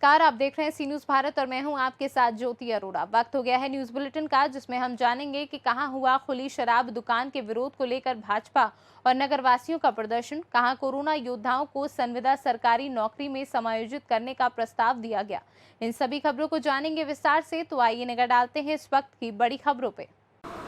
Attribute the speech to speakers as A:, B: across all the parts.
A: नमस्कार, आप देख रहे हैं सी न्यूज़ भारत और मैं हूं आपके साथ ज्योति अरोड़ा। वक्त हो गया है न्यूज़ बुलेटिन का, जिसमें हम जानेंगे कि कहां हुआ खुली शराब दुकान के विरोध को लेकर भाजपा और नगरवासियों का प्रदर्शन, कहां कोरोना योद्धाओं को संविदा सरकारी नौकरी में समायोजित करने का प्रस्ताव दिया गया। इन सभी खबरों को जानेंगे विस्तार से, तो आइए नजर डालते हैं इस वक्त की बड़ी खबरों पे।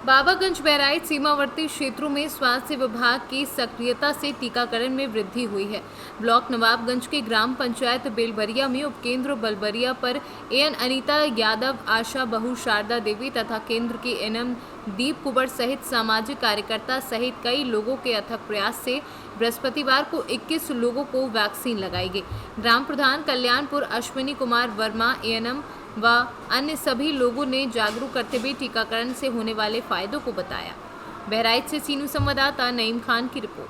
A: बाबागंज बहराइच सीमावर्ती क्षेत्रों में स्वास्थ्य विभाग की सक्रियता से टीकाकरण में वृद्धि हुई है। ब्लॉक नवाबगंज के ग्राम पंचायत बेलबरिया में उपकेंद्र बलबरिया पर एएन अनीता यादव, आशा बहू शारदा देवी तथा केंद्र के एनएम दीप कुबर सहित सामाजिक कार्यकर्ता सहित कई लोगों के अथक प्रयास से बृहस्पतिवार को 21 लोगों को वैक्सीन लगाई गई। ग्राम प्रधान कल्याणपुर अश्विनी कुमार वर्मा, एएनएम व अन्य सभी लोगों ने जागरूक करते हुए टीकाकरण से होने वाले फायदों को बताया। बहराइच से सी न्यूज़ संवाददाता नईम खान की रिपोर्ट।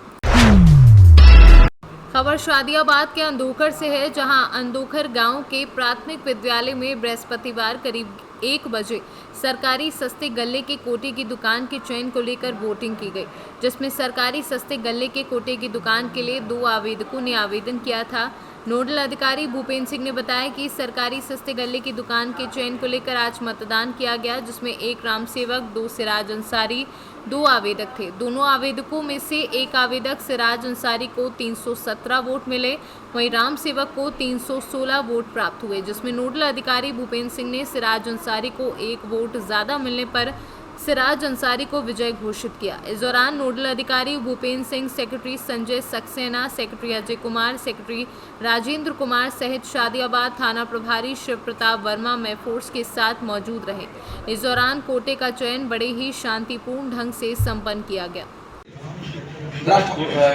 A: खबर शादियाबाद के अंदोखर से है, जहां अंदोखर गांव के प्राथमिक विद्यालय में बृहस्पतिवार करीब 1 बजे सरकारी सस्ते गल्ले के कोटे की दुकान के चयन को लेकर वोटिंग की गई, जिसमें सरकारी सस्ते गल्ले के कोटे की दुकान के लिए 2 आवेदकों ने आवेदन किया था। नोडल अधिकारी भूपेंद्र सिंह ने बताया कि सरकारी सस्ते गल्ले की दुकान के चयन को लेकर आज मतदान किया गया, जिसमें 1 राम सेवक, 2 सिराज अंसारी, 2 आवेदक थे। दोनों आवेदकों में से एक आवेदक सिराज अंसारी को 317 वोट मिले, वहीं राम सेवक को 316 वोट प्राप्त हुए, जिसमें नोडल अधिकारी भूपेंद्र सिंह ने सिराज अंसारी को 1 वोट ज्यादा मिलने पर सिराज अंसारी को विजय घोषित किया। इस दौरान नोडल अधिकारी Bhupendra Singh, secretary Sanjay Saxena, secretary Ajay Kumar, secretary Rajendra Kumar सहित शादियाबाद थाना प्रभारी शिव प्रताप वर्मा में फोर्स के साथ मौजूद रहे। इस दौरान कोटे का चयन बड़े ही शांतिपूर्ण ढंग से संपन्न किया गया।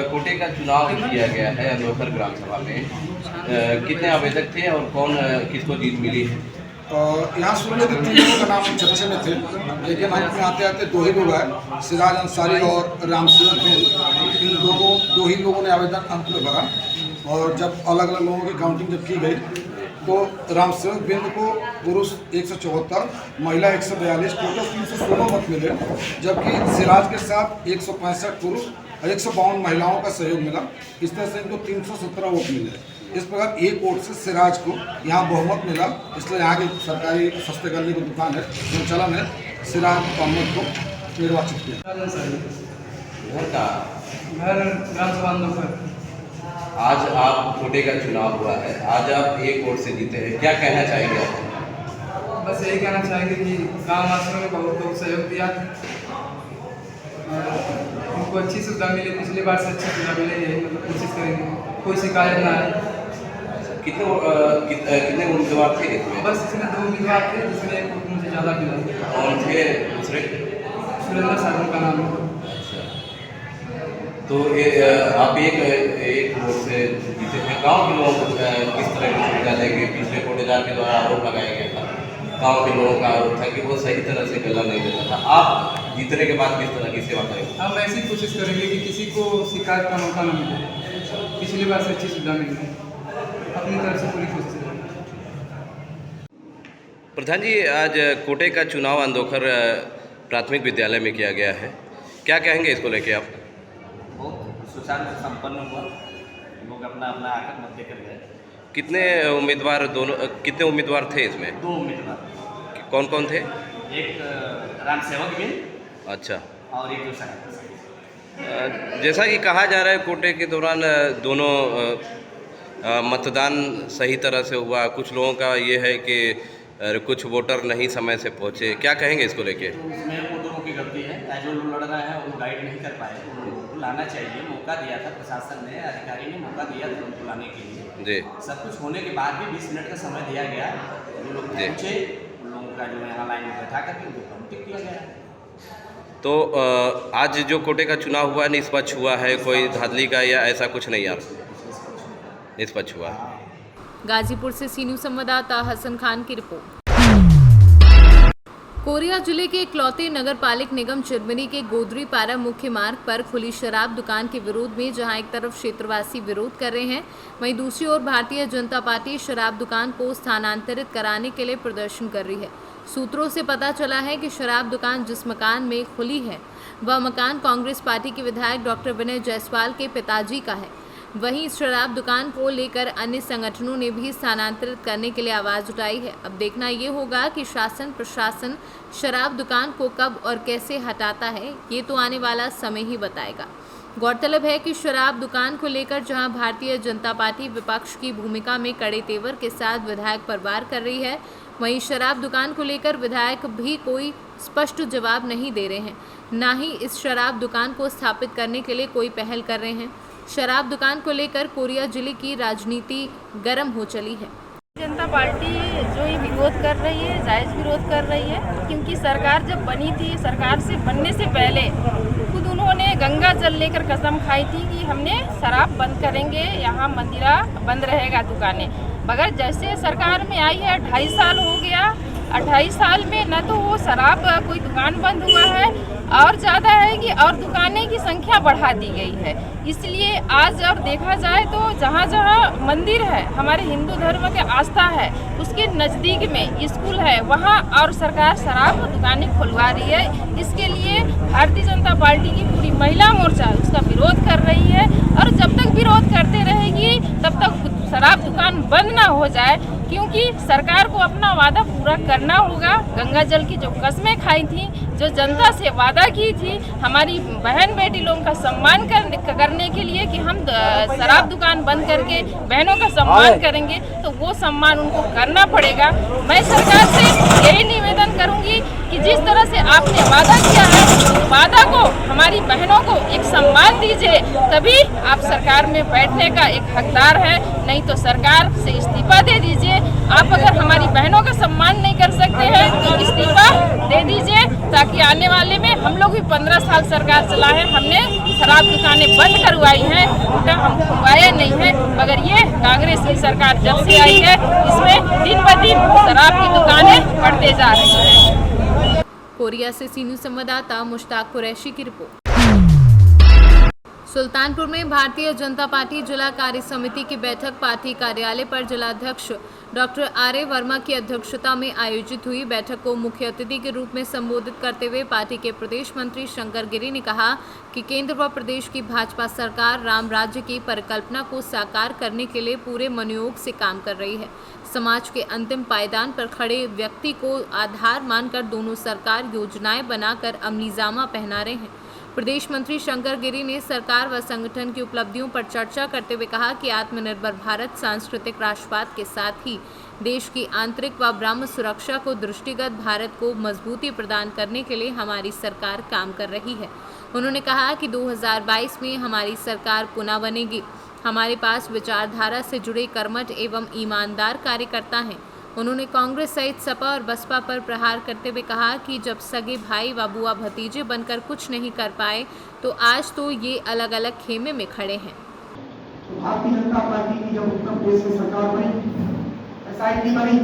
B: कोटे का चुनाव किया गया है अंदोखर ग्राम सभा में, कितने आवेदक थे और कौन किसको जीत मिली है?
C: यहाँ सुनने थे 3 लोगों का नाम चर्चे में थे, लेकिन हम में आते आते 2 ही लोग आए, सिराज अंसारी और राम सेवक बिंद। इन 2 ही लोगों ने आवेदन अंत में भरा, और जब अलग अलग लोगों की काउंटिंग जब की गई तो राम सेवक बिंद को पुरुष 174, महिला 142, टोटल 316 मत मिले, जबकि सिराज के साथ 165 पुरुष और 152 महिलाओं का सहयोग मिला। इस तरह से इनको 317 वोट मिले। इस प्रकार 1 वोट से सिराज को यहाँ बहुमत मिला, इसलिए यहाँ की सरकारी सस्ते गल्ले की दुकान है संचालन है, सिराज अहमद को निर्वाचित किया।
B: घर का
C: घर
B: आज आप कोटे का चुनाव हुआ है, आज आप 1 वोट से जीते हैं, क्या कहना चाहेंगे आप?
D: बस यही कहना चाहेंगे कि गाँव वासियों ने बहुत लोग सहयोग दिया, उनको अच्छी सुविधा मिली, पिछली बार से अच्छी सुविधा मिले, यही मतलब कोशिश करेंगे कोई शिकायत ना आए।
B: कितने उम्मीदवार थे इसमें?
D: बस इसमें 2 उम्मीदवार थे, जिसमें एक वोट मुझे ज़्यादा मिला।
B: कौन थे दूसरे?
D: सुरेंद्र साहब का नाम है।
B: तो आप एक वोट से जीते हैं। गाँव के लोगों को किस तरह की सुविधा देंगे? पिछले कोटेदार के द्वारा आरोप लगाया गया था, गाँव के लोगों का आरोप था कि वो सही तरह से गला नहीं देता था। आप जीतने के बाद किस तरह की सेवा करेंगे?
D: हम ऐसी कोशिश करेंगे कि किसी को शिकायत का मौका न मिले, पिछली बार से अच्छी सुविधा मिली, अपनी तरफ से पूरी कोशिश करेंगे।
B: प्रधान जी, आज कोटे का चुनाव अंदोखर प्राथमिक विद्यालय में किया गया है, क्या कहेंगे इसको लेके आप?
E: बहुत सुचारू संपन्न हुआ, लोग अपना अपना आकर मत देकर गए।
B: कितने उम्मीदवार थे इसमें?
E: 2 उम्मीदवार।
B: कौन कौन थे?
E: एक राम सेवक भी,
B: अच्छा,
E: और एक दूसरा।
B: जैसा कि कहा जा रहा है कोटे के दौरान दोनों मतदान सही तरह से हुआ, कुछ लोगों का ये है कि कुछ वोटर नहीं समय से पहुंचे, क्या कहेंगे इसको लेके?
E: तो उसमें वोटरों की गलती है, जो लोग लड़ रहे हैं वो गाइड नहीं कर पाए, उनको लाना चाहिए। मौका दिया था प्रशासन ने, अधिकारी ने मौका दिया था उनको लाने के लिए जी। सब कुछ होने के बाद भी 20 मिनट का समय दिया गया, जो लोग पहुँचे उन लोगों का जो यहाँ लाइन में बैठा करके उनको काउंटिंग किया गया।
B: तो आज जो कोटे का चुनाव हुआ निष्पक्ष हुआ है, कोई धांधली का या ऐसा कुछ नहीं? यार निष्पक्ष हुआ।
A: गाजीपुर से सी न्यूज़ संवाददाता हसन खान की रिपोर्ट। कोरिया जिले के इकलौते नगर पालिक निगम चिरमिनी के गोदरी पारा मुख्य मार्ग पर खुली शराब दुकान के विरोध में जहां एक तरफ क्षेत्रवासी विरोध कर रहे हैं, वहीं दूसरी ओर भारतीय जनता पार्टी शराब दुकान को स्थानांतरित कराने के लिए प्रदर्शन कर रही है। सूत्रों से पता चला है कि शराब दुकान जिस मकान में खुली है वह मकान कांग्रेस पार्टी के विधायक डॉक्टर विनय जायसवाल के पिताजी का है। वहीं इस शराब दुकान को लेकर अन्य संगठनों ने भी स्थानांतरित करने के लिए आवाज उठाई है। अब देखना ये होगा कि शासन प्रशासन शराब दुकान को कब और कैसे हटाता है, ये तो आने वाला समय ही बताएगा। गौरतलब है कि शराब दुकान को लेकर जहां भारतीय जनता पार्टी विपक्ष की भूमिका में कड़े तेवर के साथ विधायक पर वार कर रही है, वहीं शराब दुकान को लेकर विधायक भी कोई स्पष्ट जवाब नहीं दे रहे हैं, ना ही इस शराब दुकान को स्थापित करने के लिए कोई पहल कर रहे हैं। शराब दुकान को लेकर कोरिया जिले की राजनीति गर्म हो चली है।
F: जनता पार्टी जो ये विरोध कर रही है, जायज़ विरोध कर रही है, क्योंकि सरकार जब बनी थी, सरकार से बनने से पहले खुद उन्होंने गंगा जल लेकर कसम खाई थी कि हमने शराब बंद करेंगे, यहाँ मंदिरा बंद रहेगा दुकानें। मगर जैसे सरकार में आई है 2.5 साल हो गया, 2.5 साल में न तो वो शराब कोई दुकान बंद हुआ है और ज़्यादा है कि और दुकानें की संख्या बढ़ा दी गई है। इसलिए आज और देखा जाए तो जहाँ जहाँ मंदिर है, हमारे हिंदू धर्म के आस्था है, उसके नज़दीक में स्कूल है, वहाँ और सरकार शराब दुकानें खुलवा रही है। इसके लिए भारतीय जनता पार्टी की पूरी महिला मोर्चा उसका विरोध कर रही है और जब तक विरोध करते रहेगी तब तक शराब दुकान बंद ना हो जाए, क्योंकि सरकार को अपना वादा पूरा करना होगा। गंगा जल की जो कस्में खाई थी, जो जनता से वादा की थी, हमारी बहन बेटी लोगों का सम्मान करने के लिए कि हम शराब दुकान बंद करके बहनों का सम्मान करेंगे, तो वो सम्मान उनको करना पड़ेगा। मैं सरकार से यही निवेदन करूंगी कि जिस तरह से आपने वादा किया है, उस वादा को हमारी बहनों को एक सम्मान दीजिए, तभी आप सरकार में बैठने का एक हकदार है, नहीं तो सरकार से इस्तीफा दे दीजिए। आप अगर हमारी बहनों का सम्मान नहीं कर सकते हैं तो इस्तीफा दे दीजिए, ताकि आने वाले में हम लोग भी 15 साल सरकार चलाए, हमने शराब दुकानें बंद करवाई हैं, उल्टा हम खुलवाए नहीं है। मगर ये कांग्रेस की सरकार जब से आई है, इसमें दिन ब दिन शराब की दुकानें बढ़ते जा रही हैं।
A: कोरिया से सी न्यूज़ संवाददाता मुश्ताक कुरैशी की रिपोर्ट। सुल्तानपुर में भारतीय जनता पार्टी जिला कार्य समिति की बैठक पार्टी कार्यालय पर जिलाध्यक्ष डॉक्टर आर.ए. वर्मा की अध्यक्षता में आयोजित हुई। बैठक को मुख्य अतिथि के रूप में संबोधित करते हुए पार्टी के प्रदेश मंत्री शंकर गिरी ने कहा कि केंद्र व प्रदेश की भाजपा सरकार राम राज्य की परिकल्पना को साकार करने के लिए पूरे मनोयोग से काम कर रही है। समाज के अंतिम पायदान पर खड़े व्यक्ति को आधार मानकर दोनों सरकार योजनाएं बनाकर अमलीजामा पहना रहे हैं। प्रदेश मंत्री शंकर गिरी ने सरकार व संगठन की उपलब्धियों पर चर्चा करते हुए कहा कि आत्मनिर्भर भारत सांस्कृतिक राष्ट्रवाद के साथ ही देश की आंतरिक व ब्रह्म सुरक्षा को दृष्टिगत भारत को मजबूती प्रदान करने के लिए हमारी सरकार काम कर रही है। उन्होंने कहा कि 2022 में हमारी सरकार पुनः बनेगी। हमारे पास विचारधारा से जुड़े कर्मठ एवं ईमानदार कार्यकर्ता हैं। उन्होंने कांग्रेस सहित सपा और बसपा पर प्रहार करते हुए कहा कि जब सगे भाई व बुआ भतीजे बनकर कुछ नहीं कर पाए तो आज तो ये अलग अलग खेमे में खड़े हैं।
G: तो भारतीय जनता पार्टी की जब उत्तर प्रदेश में सरकार बनी, एसआईटी बनी,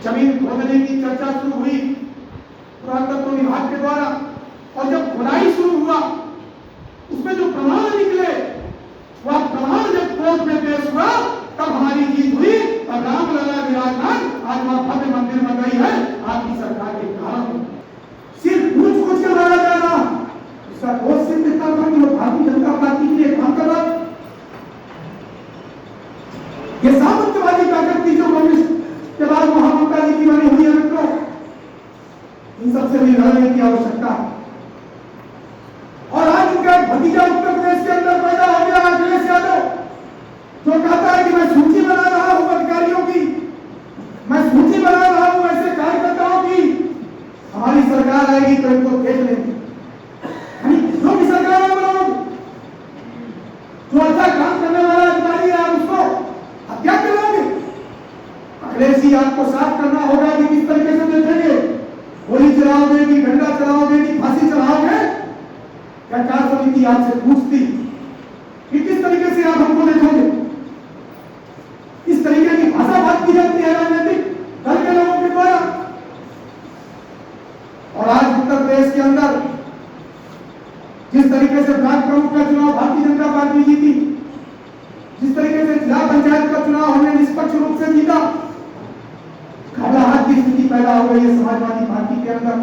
G: जमीन खोदने की चर्चा शुरू हुई पुरातत्व विभाग के द्वारा, और जब खुदाई शुरू हुआ उसमें जो प्रमाण निकले, वह प्रमाण जब कोर्ट में पेश हुआ तब हमारी जीत हुई और राम लला विराजमान आज वहां भव्य मंदिर बन गई है आपकी सरकार के कारण। सिर्फ पूछ के मारा जा रहा, इसका दोष सिर्फ इतना था कि वो भारतीय जनता पार्टी के लिए काम कर रहा। ये सामंतवादी ताकत थी जो कांग्रेस के बाद महामंत्री जी की बनी हुई है। मित्रों, इन सबसे भी लड़ने की आवश्यकता है। और आज उनका भतीजा उत्तर प्रदेश के अंदर पैदा हो गया अखिलेश यादव, जो कहता है कि मैं सूची बना रहा हूं अधिकारियों की, मैं सूची बना रहा हूं ऐसे कार्यकर्ताओं की, हमारी सरकार आएगी तो इनको देख लेंगे। जो भी सरकार बनाओ, जो अच्छा काम करने वाला अधिकारी है आप उसको हत्या करोगे। अखिलेश जी आपको साफ करना होगा कि किस तरीके से देखेंगे, गोली चलाओगे कि डंडा चलाओगे कि फांसी चलाओगे। कार्य समिति आपसे पूछती कि किस तरीके से आप हमको देखोगे। इस तरीके की भाषा बात की जाती है राजनीतिक दल के लोगों के द्वारा। और आज उत्तर प्रदेश के अंदर जिस तरीके से ब्लॉक प्रमुख का चुनाव भारतीय जनता पार्टी जीती, जिस तरीके से जिला पंचायत का चुनाव हमने निष्पक्ष रूप से जीता, घबराहट की स्थिति पैदा हो गई है समाजवादी पार्टी के अंदर।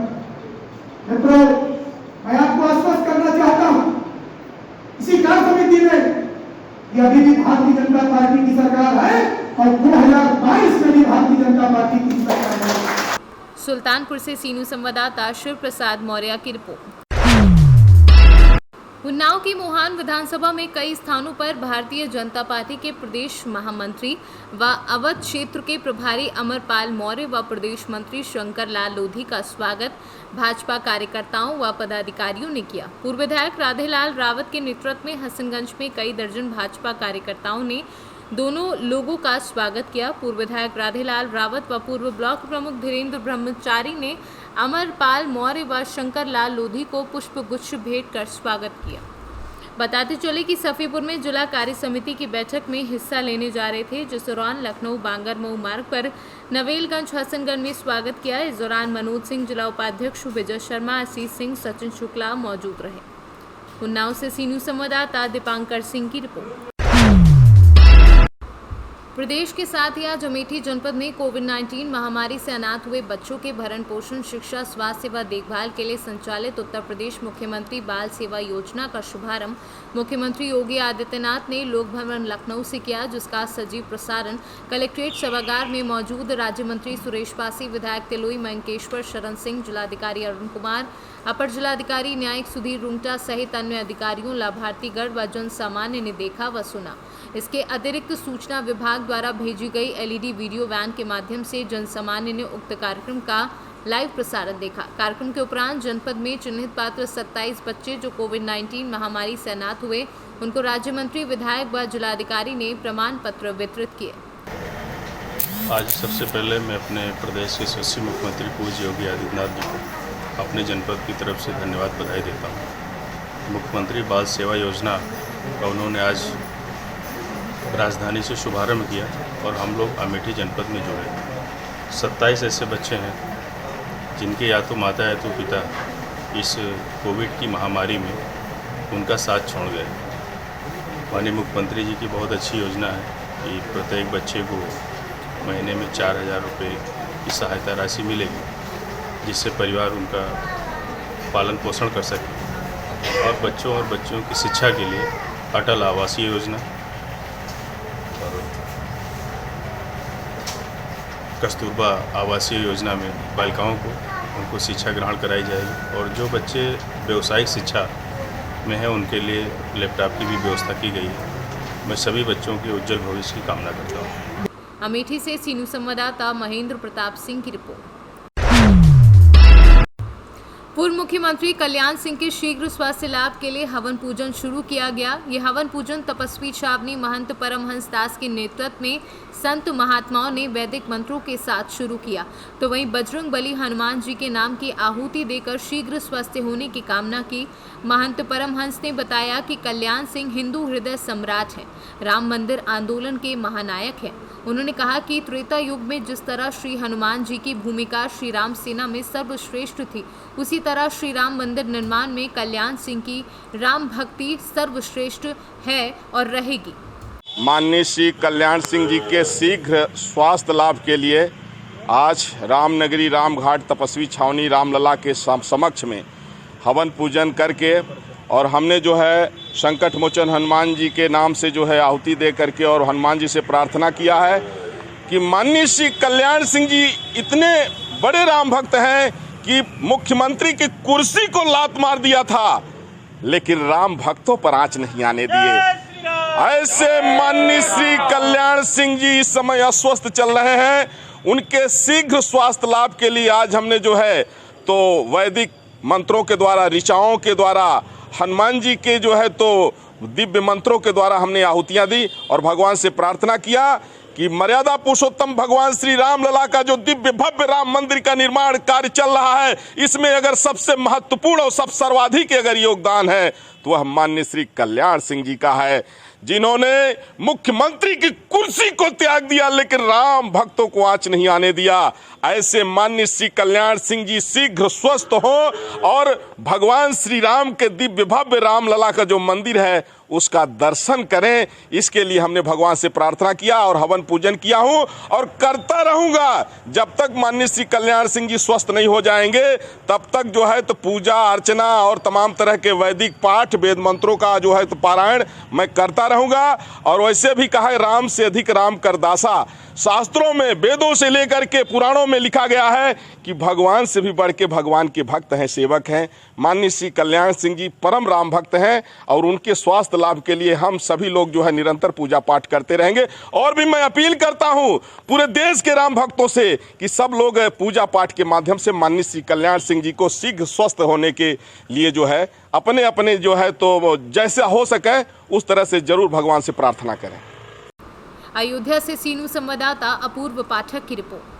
G: मित्रों, मैं आपको आश्वस्त करना चाहता हूं कि अभी भी भारतीय जनता पार्टी की सरकार है और 2022 में भी भारतीय जनता पार्टी की सरकार है।
A: सुल्तानपुर से सीनू संवाददाता शिव प्रसाद मौर्य की रिपोर्ट। उन्नाव की मोहान विधानसभा में कई स्थानों पर भारतीय जनता पार्टी के प्रदेश महामंत्री व अवध क्षेत्र के प्रभारी अमरपाल मौर्य व प्रदेश मंत्री शंकर लाल लोधी का स्वागत भाजपा कार्यकर्ताओं व पदाधिकारियों ने किया। पूर्व विधायक राधेलाल रावत के नेतृत्व में हसनगंज में कई दर्जन भाजपा कार्यकर्ताओं ने दोनों लोगों का स्वागत किया। पूर्व विधायक राधेलाल रावत व पूर्व ब्लॉक प्रमुख धीरेन्द्र ब्रह्मचारी ने अमरपाल मौर्य व शंकर लाल लोधी को पुष्प गुच्छ भेंट कर स्वागत किया। बताते चले कि सफीपुर में जिला कार्य समिति की बैठक में हिस्सा लेने जा रहे थे, जिस दौरान लखनऊ बांगर मऊ मार्ग पर नवेलगंज हसनगंज में स्वागत किया। इस दौरान मनोज सिंह, जिला उपाध्यक्ष विजय शर्मा, आशीष सिंह, सचिन शुक्ला मौजूद रहे। उन्नाव से सीनू संवाददाता दीपांकर सिंह की रिपोर्ट। प्रदेश के साथ ही आज अमेठी जनपद में कोविड-19 महामारी से अनाथ हुए बच्चों के भरण पोषण, शिक्षा, स्वास्थ्य व देखभाल के लिए संचालित उत्तर प्रदेश मुख्यमंत्री बाल सेवा योजना का शुभारंभ मुख्यमंत्री योगी आदित्यनाथ ने लोक भवन लखनऊ से किया, जिसका सजीव प्रसारण कलेक्ट्रेट सभागार में मौजूद राज्य मंत्री सुरेश पासी, विधायक तिलोई मंकेश्वर शरण सिंह, जिलाधिकारी अरुण कुमार, अपर जिलाधिकारी न्यायिक सुधीर रुंगटा सहित अन्य अधिकारियों, लाभार्थीगण व जन सामान्य ने देखा व सुना। इसके अतिरिक्त सूचना विभाग द्वारा भेजी गई एलईडी वीडियो वैन के माध्यम से जन सामान्य ने उक्त कार्यक्रम का लाइव प्रसारण देखा। कार्यक्रम के उपरांत जनपद में चिन्हित पात्र 27 बच्चे जो कोविड-19 महामारी से अनाथ हुए, उनको राज्य मंत्री, विधायक व जिलाधिकारी ने प्रमाण पत्र वितरित किए।
H: आज सबसे पहले मैं अपने प्रदेश के यशस्वी मुख्यमंत्री पूज्य योगी आदित्यनाथ जी को अपने जनपद की तरफ से धन्यवाद बधाई देता हूँ। मुख्यमंत्री बाल सेवा योजना का उन्होंने आज राजधानी से शुभारंभ किया और हम लोग अमेठी जनपद में जुड़े। 27 ऐसे बच्चे हैं जिनके या तो माता या तो पिता इस कोविड की महामारी में उनका साथ छोड़ गए। माननीय मुख्यमंत्री जी की बहुत अच्छी योजना है कि प्रत्येक बच्चे को महीने में 4,000 रुपये की सहायता राशि मिलेगी, जिससे परिवार उनका पालन पोषण कर सके। और बच्चों की शिक्षा के लिए अटल आवासीय योजना और कस्तूरबा आवासीय योजना में बालिकाओं को उनको शिक्षा ग्रहण कराई जाएगी। और जो बच्चे व्यावसायिक शिक्षा में हैं उनके लिए लैपटॉप की भी व्यवस्था की गई है। मैं सभी बच्चों के उज्जवल भविष्य की कामना करता हूँ।
A: अमेठी से सीनू संवाददाता महेंद्र प्रताप सिंह की रिपोर्ट। पूर्व मुख्यमंत्री कल्याण सिंह के शीघ्र स्वास्थ्य लाभ के लिए हवन पूजन शुरू किया गया। ये हवन पूजन तपस्वी छावनी महंत परमहंस दास के नेतृत्व में संत महात्माओं ने वैदिक मंत्रों के साथ शुरू किया। तो वहीं बजरंग बली हनुमान जी के नाम की आहुति देकर शीघ्र स्वस्थ होने की कामना की। महंत परमहंस ने बताया कि कल्याण सिंह हिंदू हृदय सम्राट हैं, राम मंदिर आंदोलन के महानायक हैं। उन्होंने कहा कि त्रेता युग में जिस तरह श्री हनुमान जी की भूमिका श्री राम सेना में सर्वश्रेष्ठ थी, उसी तरह श्री राम मंदिर निर्माण में कल्याण सिंह की राम भक्ति सर्वश्रेष्ठ है और रहेगी।
I: माननीय श्री कल्याण सिंह जी के शीघ्र स्वास्थ्य लाभ के लिए आज रामनगरी रामघाट तपस्वी छावनी रामलला के समक्ष में हवन पूजन करके और हमने जो है संकट मोचन हनुमान जी के नाम से जो है आहुति दे करके और हनुमान जी से प्रार्थना किया है कि माननीय श्री कल्याण सिंह जी इतने बड़े राम भक्त हैं कि मुख्यमंत्री की कुर्सी को लात मार दिया था, लेकिन राम भक्तों पर आंच नहीं आने दिए। ऐसे माननीय श्री कल्याण सिंह जी इस समय अस्वस्थ चल रहे हैं। उनके शीघ्र स्वास्थ्य लाभ के लिए आज हमने जो है तो वैदिक मंत्रों के द्वारा, ऋचाओं के द्वारा, हनुमान जी के जो है तो दिव्य मंत्रों के द्वारा हमने आहुतियां दी और भगवान से प्रार्थना किया कि मर्यादा पुरुषोत्तम भगवान श्री राम लला का जो दिव्य भव्य राम मंदिर का निर्माण कार्य चल रहा है, इसमें अगर सबसे महत्वपूर्ण और सब सर्वाधिक अगर योगदान है तो वह माननीय श्री कल्याण सिंह जी का है, जिन्होंने मुख्यमंत्री की कुर्सी को त्याग दिया लेकिन राम भक्तों को आंच नहीं आने दिया। ऐसे माननीय श्री कल्याण सिंह जी शीघ्र स्वस्थ हो और भगवान श्री राम के दिव्य भव्य राम लला का जो मंदिर है उसका दर्शन करें, इसके लिए हमने भगवान से प्रार्थना किया और हवन पूजन किया हूं और करता रहूंगा। जब तक माननीय श्री कल्याण सिंह जी स्वस्थ नहीं हो जाएंगे तब तक जो है तो पूजा अर्चना और तमाम तरह के वैदिक पाठ वेद मंत्रों का जो है तो पारायण मैं करता रहूंगा। और वैसे भी कहा है, राम से अधिक राम कर दासा। शास्त्रों में, वेदों से लेकर के पुराणों में लिखा गया है कि भगवान से भी बढ़ के भगवान के भक्त हैं, सेवक हैं। माननीय श्री कल्याण सिंह जी परम राम भक्त हैं और उनके स्वास्थ्य लाभ के लिए हम सभी लोग जो है निरंतर पूजा पाठ करते रहेंगे। और भी मैं अपील करता हूं पूरे देश के राम भक्तों से कि सब लोग पूजा पाठ के माध्यम से माननीय श्री कल्याण सिंह जी को शीघ्र स्वस्थ होने के लिए जो है अपने अपने जो है तो जैसा हो सके उस तरह से जरूर भगवान से प्रार्थना करें।
A: अयोध्या से सीनू संवाददाता अपूर्व पाठक की रिपोर्ट।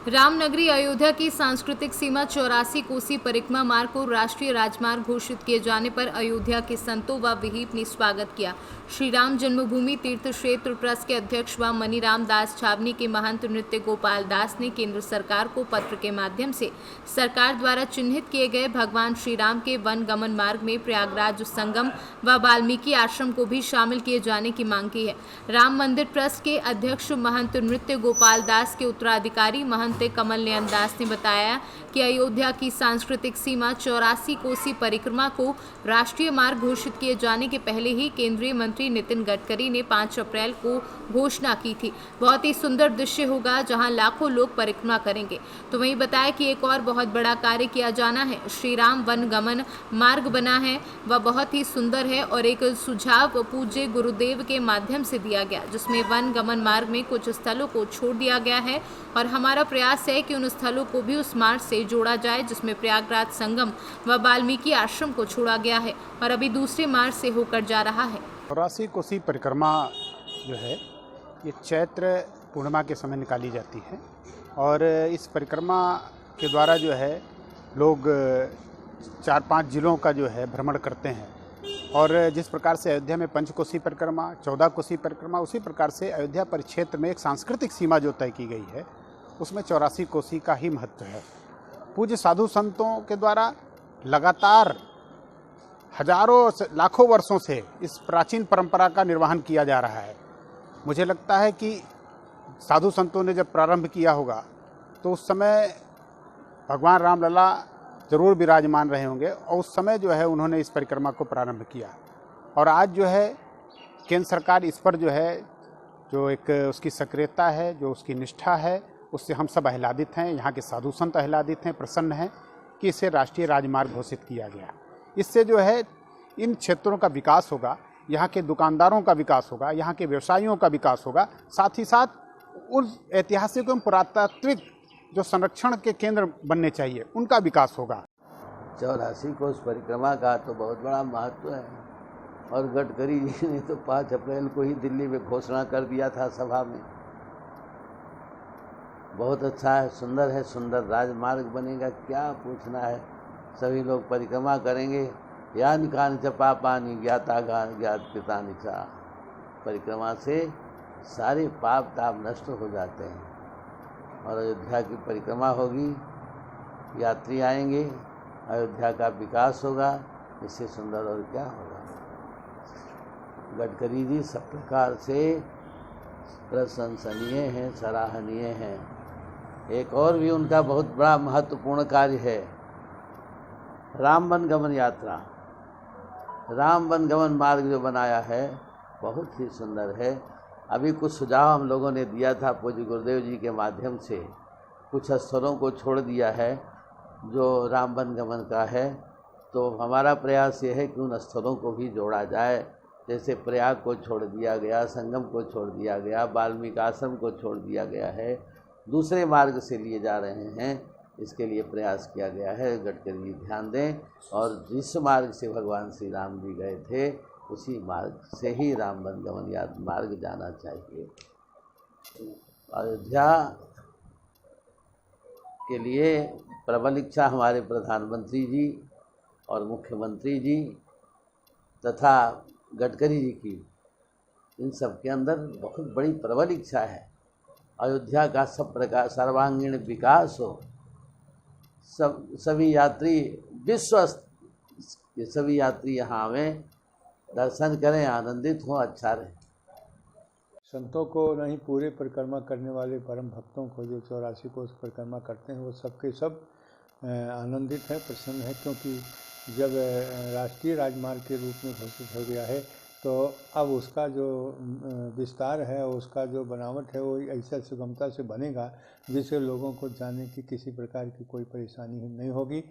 A: रामनगरी अयोध्या की सांस्कृतिक सीमा 84 कोसी परिक्रमा मार्ग को राष्ट्रीय राजमार्ग घोषित किए जाने पर अयोध्या के संतों व विहिप ने स्वागत किया। श्री राम जन्मभूमि तीर्थ क्षेत्र ट्रस्ट के अध्यक्ष व मनीराम दास छावनी के महंत नृत्य गोपाल दास ने केंद्र सरकार को पत्र के माध्यम से सरकार द्वारा चिन्हित किए गए भगवान श्री राम के वन गमन मार्ग में प्रयागराज संगम व वाल्मीकि आश्रम को भी शामिल किए जाने की मांग की है। राम मंदिर ट्रस्ट के अध्यक्ष महंत नृत्य गोपाल दास के उत्तराधिकारी महंत कमल नयन दास ने बताया कि अयोध्या की सांस्कृतिक सीमा 84 कोसी परिक्रमा को राष्ट्रीय मार्ग घोषित किए जाने के पहले ही केंद्रीय मंत्री नितिन गडकरी ने 5 अप्रैल को घोषणा की थी। बहुत ही सुंदर दृश्य होगा जहां लाखों लोग परिक्रमा करेंगे। तो वहीं बताया कि एक और बहुत बड़ा कार्य किया जाना है। श्री राम वन गमन मार्ग बना है वह बहुत ही सुंदर है और एक सुझाव पूज्य गुरुदेव के माध्यम से दिया गया जिसमें वन गमन मार्ग में कुछ स्थलों को छोड़ दिया गया है और हमारा प्रयास है कि उन स्थलों को भी उस मार्ग से जोड़ा जाए जिसमें प्रयागराज संगम व वाल्मीकि आश्रम को छोड़ा गया है और अभी दूसरे मार्ग से होकर जा रहा है।
J: 84 कोसी परिक्रमा जो है ये चैत्र पूर्णिमा के समय निकाली जाती है और इस परिक्रमा के द्वारा जो है लोग 4-5 जिलों का जो है भ्रमण करते हैं। और जिस प्रकार से अयोध्या में 5 कोसी परिक्रमा, 14 कोसी परिक्रमा, उसी प्रकार से अयोध्या परिक्षेत्र में एक सांस्कृतिक सीमा जो तय की गई है उसमें 84 कोसी का ही महत्व है। पूज्य साधु संतों के द्वारा लगातार हजारों लाखों वर्षों से इस प्राचीन परंपरा का निर्वहन किया जा रहा है। मुझे लगता है कि साधु संतों ने जब प्रारंभ किया होगा तो उस समय भगवान रामलला जरूर विराजमान रहे होंगे और उस समय जो है उन्होंने इस परिक्रमा को प्रारंभ किया। और आज जो है केंद्र सरकार इस पर जो है जो एक उसकी सक्रियता है, जो उसकी निष्ठा है, उससे हम सब आह्लादित हैं। यहाँ के साधु संत आह्लादित हैं, प्रसन्न हैं कि इसे राष्ट्रीय राजमार्ग घोषित किया गया। इससे जो है इन क्षेत्रों का विकास होगा, यहाँ के दुकानदारों का विकास होगा, यहाँ के व्यवसायियों का विकास होगा, साथ ही साथ उन ऐतिहासिक एवं पुरातात्विक जो संरक्षण के केंद्र बनने चाहिए उनका विकास होगा।
K: 84 कोस परिक्रमा का तो बहुत बड़ा महत्व है और गडकरी जी ने तो 5 अप्रैल को ही दिल्ली में घोषणा कर दिया था सभा में। बहुत अच्छा है, सुंदर राजमार्ग बनेगा, क्या पूछना है। सभी लोग परिक्रमा करेंगे। यानी कान च पापानि ज्ञाता ज्ञात पिता निचा। परिक्रमा से सारे पाप ताप नष्ट हो जाते हैं और अयोध्या की परिक्रमा होगी, यात्री आएंगे, अयोध्या का विकास होगा। इससे सुंदर और क्या होगा। गडकरी जी सब प्रकार से प्रशंसनीय हैं, सराहनीय हैं। एक और भी उनका बहुत बड़ा महत्वपूर्ण कार्य है, राम वन गमन यात्रा। राम वन गमन मार्ग जो बनाया है बहुत ही सुंदर है। अभी कुछ सुझाव हम लोगों ने दिया था पूज्य गुरुदेव जी के माध्यम से, कुछ स्थलों को छोड़ दिया है जो राम वन गमन का है। तो हमारा प्रयास ये है कि उन स्थलों को भी जोड़ा जाए। जैसे प्रयाग को छोड़ दिया गया, संगम को छोड़ दिया गया, वाल्मीकि आश्रम को छोड़ दिया गया है, दूसरे मार्ग से लिए जा रहे हैं। इसके लिए प्रयास किया गया है। गडकरी जी ध्यान दें और जिस मार्ग से भगवान श्री राम जी गए थे उसी मार्ग से ही राम वन गमन यात्रा मार्ग जाना चाहिए। अयोध्या के लिए प्रबल इच्छा हमारे प्रधानमंत्री जी और मुख्यमंत्री जी तथा गडकरी जी की, इन सब के अंदर बहुत बड़ी प्रबल इच्छा है। अयोध्या का सब प्रकार सर्वांगीण विकास हो, सभी यात्री विश्व कि सभी यात्री यहाँ आवें, दर्शन करें, आनंदित हों, अच्छा रहे।
L: संतों को नहीं, पूरे परिक्रमा करने वाले परम भक्तों को जो 84 कोस परिक्रमा करते हैं वो सबके सब आनंदित हैं, प्रसन्न है, क्योंकि जब राष्ट्रीय राजमार्ग के रूप में घोषित हो गया है तो अब उसका जो विस्तार है, उसका जो बनावट है, वो ऐसा सुगमता से बनेगा जिससे लोगों को जाने की किसी प्रकार की कोई परेशानी नहीं होगी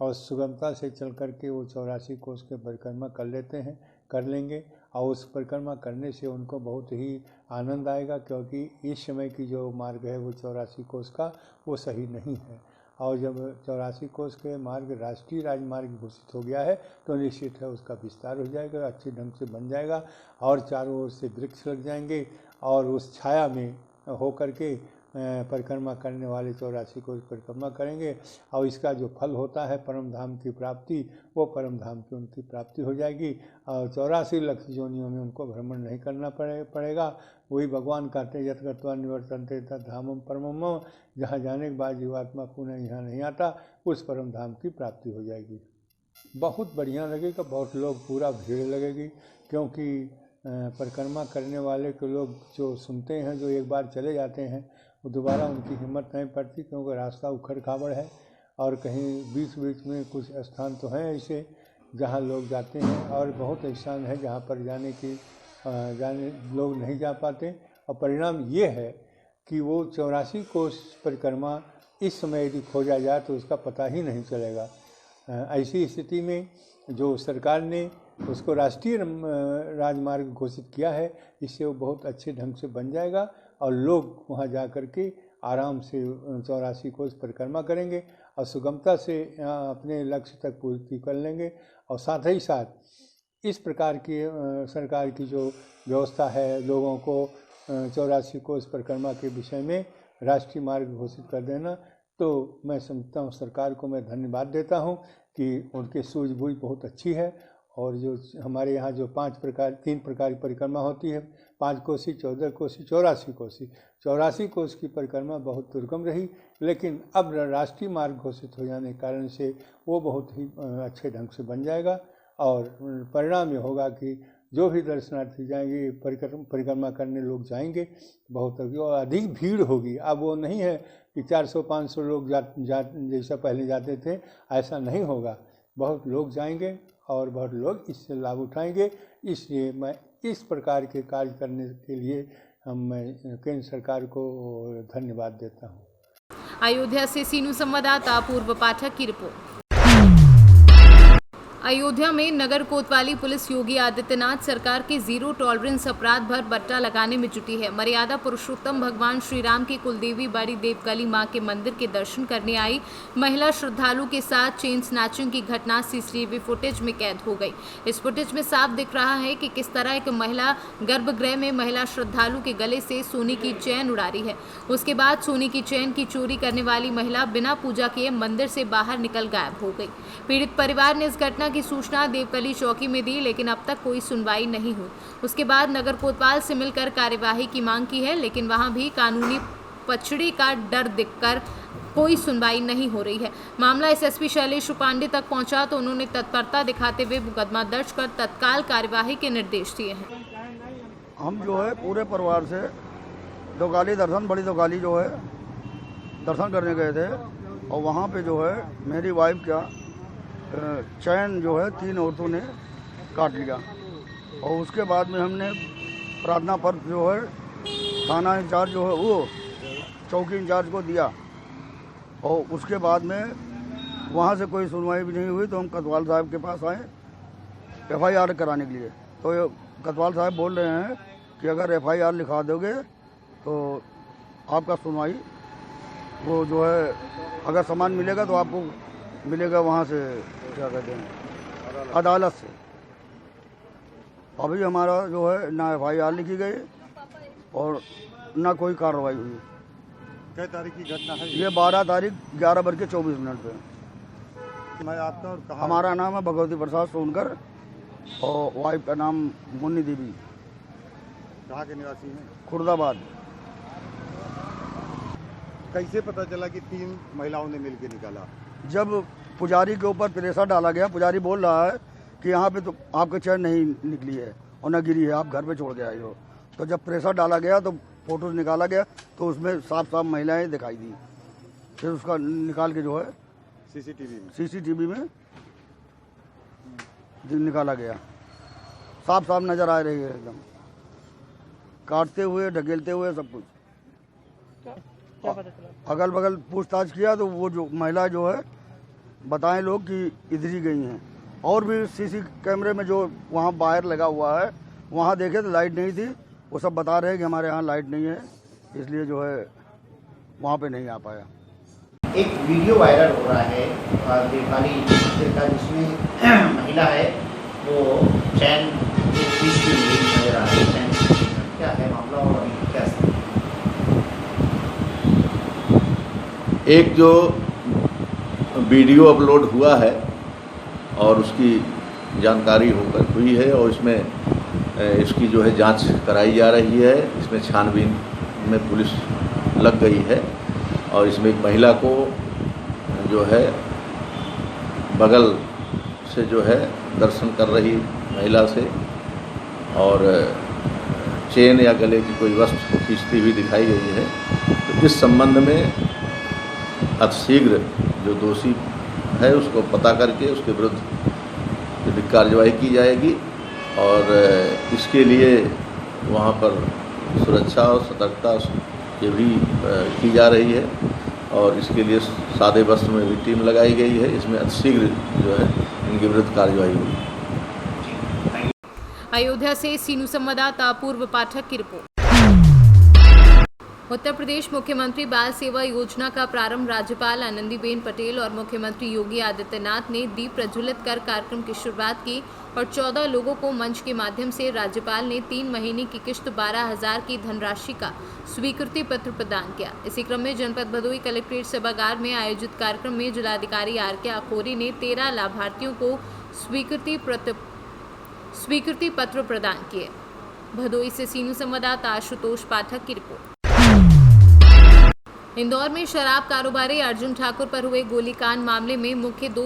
L: और सुगमता से चल कर के वो 84 कोस के परिक्रमा कर लेंगे और उस परिक्रमा करने से उनको बहुत ही आनंद आएगा, क्योंकि इस समय की जो मार्ग है वो 84 कोस का वो सही नहीं है। और जब 84 कोस के मार्ग राष्ट्रीय राजमार्ग घोषित हो गया है तो निश्चित है उसका विस्तार हो जाएगा, अच्छे ढंग से बन जाएगा और चारों ओर से वृक्ष लग जाएंगे और उस छाया में हो करके परिक्रमा करने वाले 84 कोस परिक्रमा करेंगे और इसका जो फल होता है परम धाम की प्राप्ति, वो परम धाम की उनकी प्राप्ति हो जाएगी और 84 लाख योनियों में उनको भ्रमण नहीं करना पड़ेगा। वही भगवान कहते हैं, यत् गत्वा निवर्तन्ते तत् धामम परमम, जहाँ जाने के बाद जीवात्मा पुनः यहाँ नहीं आता, उस परम धाम की प्राप्ति हो जाएगी। बहुत बढ़िया लगेगा, बहुत लोग, पूरा भीड़ लगेगी, क्योंकि परिक्रमा करने वाले के लोग जो सुनते हैं, जो एक बार चले जाते हैं वो दोबारा उनकी हिम्मत नहीं पड़ती, क्योंकि रास्ता उखड़ खाबड़ है और कहीं बीच बीच में कुछ स्थान तो हैं ऐसे जहाँ लोग जाते हैं और बहुत स्थान है जहाँ पर जाने लोग नहीं जा पाते। और परिणाम ये है कि वो 84 कोस परिक्रमा इस समय यदि खोजा जाए तो उसका पता ही नहीं चलेगा। ऐसी स्थिति में जो सरकार ने उसको राष्ट्रीय राजमार्ग घोषित किया है, इससे वो बहुत अच्छे ढंग से बन जाएगा और लोग वहाँ जा कर के आराम से 84 कोस परिक्रमा करेंगे और सुगमता से अपने लक्ष्य तक पूर्ति कर लेंगे। और साथ ही साथ इस प्रकार की सरकार की जो व्यवस्था है, लोगों को 84 कोस परिक्रमा के विषय में राष्ट्रीय मार्ग घोषित कर देना, तो मैं समझता हूँ सरकार को मैं धन्यवाद देता हूँ कि उनकी सूझबूझ बहुत अच्छी है। और जो हमारे यहाँ जो 3 प्रकार की परिक्रमा होती है, 5 कोसी, 14 कोसी, 84 कोसी। 84 कोस की परिक्रमा बहुत दुर्गम रही, लेकिन अब राष्ट्रीय मार्ग घोषित हो जाने के कारण से वो बहुत ही अच्छे ढंग से बन जाएगा और परिणाम ये होगा कि जो भी दर्शनार्थी जाएंगे, परिक्रमा करने लोग जाएंगे, बहुत और अधिक भीड़ होगी। अब वो नहीं है कि 400-500 लोग जैसा पहले जाते थे, ऐसा नहीं होगा। बहुत लोग जाएंगे और बहुत लोग इससे लाभ उठाएंगे। इसलिए मैं इस प्रकार के कार्य करने के लिए मैं केंद्र सरकार को धन्यवाद देता हूँ।
A: अयोध्या से सीनू संवाददाता पूर्व पाठक की रिपोर्ट। अयोध्या में नगर कोतवाली पुलिस योगी आदित्यनाथ सरकार के जीरो टॉलरेंस अपराध भर बट्टा लगाने में जुटी है। मर्यादा पुरुषोत्तम भगवान श्री राम की कुलदेवी बड़ी देवकाली मां के मंदिर के दर्शन करने आई महिला श्रद्धालु के साथ चेन स्नैचिंग की घटना सीसीटीवी फुटेज में कैद हो गई। इस फुटेज में साफ दिख रहा है कि किस तरह एक महिला गर्भगृह में महिला श्रद्धालु के गले से सोने की चैन उड़ा रही है। उसके बाद सोने की चैन की चोरी करने वाली महिला बिना पूजा किए मंदिर से बाहर निकल गायब हो गई। पीड़ित परिवार ने इस घटना की सूचना देवकली चौकी में दी, लेकिन अब तक कोई सुनवाई नहीं हुई। उसके बाद नगर कोतवाल से मिलकर कार्यवाही की मांग की है, लेकिन वहां भी कानूनी पछड़े का डर दिखकर कोई सुनवाई नहीं हो रही है। मामला एसएसपी शैलेश उपांडे तक पहुंचा तो उन्होंने तत्परता दिखाते हुए मुकदमा दर्ज कर तत्काल कार्यवाही के निर्देश दिए हैं।
M: हम जो है पूरे परिवार से दोगाली दर्शन, बड़ी दोगाली जो है दर्शन करने गए थे और वहाँ पे जो है मेरी वाइफ का चैन जो है 3 औरतों ने काट लिया और उसके बाद में हमने प्रार्थना पत्र जो है थाना इंचार्ज जो है वो चौकी इंचार्ज को दिया और उसके बाद में वहाँ से कोई सुनवाई भी नहीं हुई तो हम कोतवाल साहब के पास आए FIR कराने के लिए। तो कोतवाल साहब बोल रहे हैं कि अगर FIR लिखा दोगे तो आपका सुनवाई वो जो है अगर सामान मिलेगा तो आपको मिलेगा वहाँ से क्या कहते हैं अदालत से। अभी हमारा जो है ना FIR लिखी गई और ना कोई कार्रवाई हुई।
N: क्या तारीख की घटना है
M: ये 12 तारीख 11:24 पे।
N: मैं आपका और कहाँ?
M: हमारा नाम है भगवती प्रसाद सोनकर और वाइफ का नाम मुन्नी देवी।
N: कहाँ के निवासी हैं?
M: खुर्दाबाद।
N: कैसे पता चला कि 3 महिलाओं ने मिलकर निकाला?
M: जब पुजारी के ऊपर प्रेशर डाला गया। पुजारी बोल रहा है कि यहाँ पे तो आपकी चैन नहीं निकली है और न गिरी है, आप घर पे छोड़ के आए हो। तो जब प्रेशर डाला गया तो फोटो निकाला गया तो उसमें साफ साफ महिलाएं दिखाई दी। फिर उसका निकाल के जो है सीसीटीवी में निकाला गया, साफ साफ नजर आ रही है एकदम, काटते हुए ढकेलते हुए सब कुछ।
O: क्या पता चला?
M: अगल बगल पूछताछ किया तो वो जो महिला जो है बताएं लोग कि इधर ही गई हैं। और भी सीसी कैमरे में जो वहाँ बाहर लगा हुआ है वहाँ देखे तो लाइट नहीं थी, वो सब बता रहे हैं कि हमारे यहाँ लाइट नहीं है, इसलिए जो है वहाँ पे नहीं आ पाया।
P: एक वीडियो वायरल हो रहा है देवकाली मंदिर का, जिसमें महिला है वो चैन पीस की हुई नजर आ रही है। क्या है मामला और क्या?
Q: एक जो वीडियो अपलोड हुआ है और उसकी जानकारी होकर हुई है और इसमें इसकी जो है जांच कराई जा रही है। इसमें छानबीन में पुलिस लग गई है और इसमें एक महिला को जो है बगल से जो है दर्शन कर रही महिला से और चेन या गले की कोई वस्तु खींचती हुई दिखाई गई है। तो इस संबंध में अतिशीघ्र जो दोषी है उसको पता करके उसके विरुद्ध विधिक कार्यवाही की जाएगी और इसके लिए वहाँ पर सुरक्षा और सतर्कता ये भी की जा रही है और इसके लिए सादे वस्त्र में भी टीम लगाई गई है। इसमें अतिशीघ्र जो है इनके विरुद्ध कार्यवाही होगी।
A: अयोध्या से सीनू संवाददाता अपूर्व पाठक की रिपोर्ट। उत्तर प्रदेश मुख्यमंत्री बाल सेवा योजना का प्रारंभ राज्यपाल आनंदीबेन पटेल और मुख्यमंत्री योगी आदित्यनाथ ने दीप प्रज्वलित कर कार्यक्रम की शुरुआत की और 14 लोगों को मंच के माध्यम से राज्यपाल ने 3 महीने की किश्त 12,000 की धनराशि का स्वीकृति पत्र प्रदान किया। इसी क्रम में जनपद भदोही कलेक्ट्रेट सभागार में आयोजित कार्यक्रम में जिलाधिकारी आर.के. आखोरी ने 13 लाभार्थियों को स्वीकृति पत्र प्रदान किए। भदोही से सीनू संवाददाता आशुतोष पाठक की रिपोर्ट। इंदौर में शराब कारोबारी अर्जुन ठाकुर पर हुए गोलीकांड मामले में मुख्य 2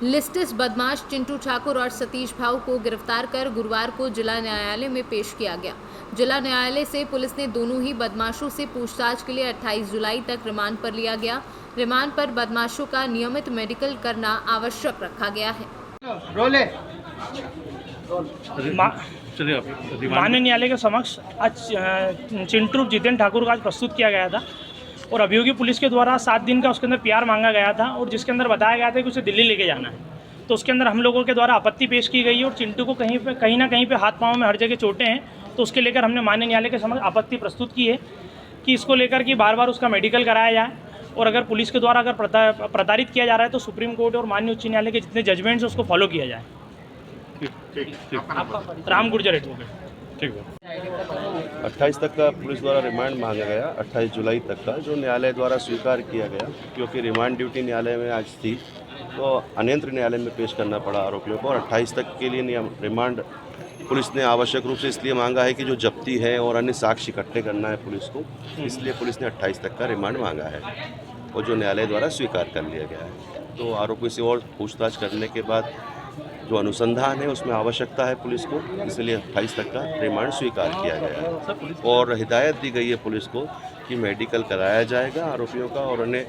A: लिस्टिस बदमाश चिंटू ठाकुर और सतीश भाऊ को गिरफ्तार कर गुरुवार को जिला न्यायालय में पेश किया गया। जिला न्यायालय से पुलिस ने दोनों ही बदमाशों से पूछताछ के लिए 28 जुलाई तक रिमांड पर लिया गया। रिमांड पर बदमाशों का नियमित मेडिकल करना आवश्यक रखा गया है।
O: माननीय न्यायालय के समक्ष आज चिंटू जितेंद्र ठाकुर का आज प्रस्तुत किया गया था और अभियोगी पुलिस के द्वारा 7 दिन का उसके अंदर पीआर मांगा गया था और जिसके अंदर बताया गया था कि उसे दिल्ली लेके जाना है। तो उसके अंदर हम लोगों के द्वारा आपत्ति पेश की गई और चिंटू को कहीं ना कहीं पे हाथ पाँव में हर जगह चोटें हैं, तो उसके लेकर हमने माननीय न्यायालय के समक्ष आपत्ति प्रस्तुत की है कि इसको लेकर कि बार बार उसका मेडिकल कराया जाए और अगर पुलिस के द्वारा अगर प्रताड़ित किया जा रहा है तो सुप्रीम कोर्ट और माननीय उच्च न्यायालय के जितने जजमेंट्स उसको फॉलो किया जाए। राम गुर्जर एडवोकेट।
H: ठीक है। 28 तक का पुलिस द्वारा रिमांड मांगा गया, 28 जुलाई तक का, जो न्यायालय द्वारा स्वीकार किया गया क्योंकि रिमांड ड्यूटी न्यायालय में आज थी तो अन्यंत्र न्यायालय में पेश करना पड़ा आरोपियों को और 28 तक के लिए रिमांड पुलिस ने आवश्यक रूप से इसलिए मांगा है कि जो जब्ती है और अन्य साक्ष्य इकट्ठे करना है पुलिस को, इसलिए पुलिस ने 28 तक का रिमांड मांगा है और जो न्यायालय द्वारा स्वीकार कर लिया गया है। तो आरोपी से और पूछताछ करने के बाद जो अनुसंधान है उसमें आवश्यकता है पुलिस को, इसलिए 28 तक का रिमांड स्वीकार किया गया है और हिदायत दी गई है पुलिस को कि मेडिकल कराया जाएगा आरोपियों का और अन्य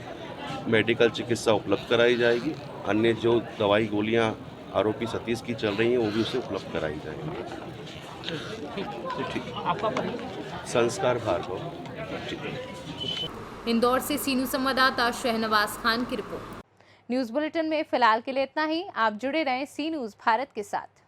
H: मेडिकल चिकित्सा उपलब्ध कराई जाएगी। अन्य जो दवाई गोलियां आरोपी सतीश की चल रही हैं वो भी उसे उपलब्ध कराई जाएंगी। संस्कार भार्गव।
A: इंदौर से सीनू संवाददाता शहनवाज खान की रिपोर्ट। न्यूज़ बुलेटिन में फिलहाल के लिए इतना ही। आप जुड़े रहें सी न्यूज़ भारत के साथ।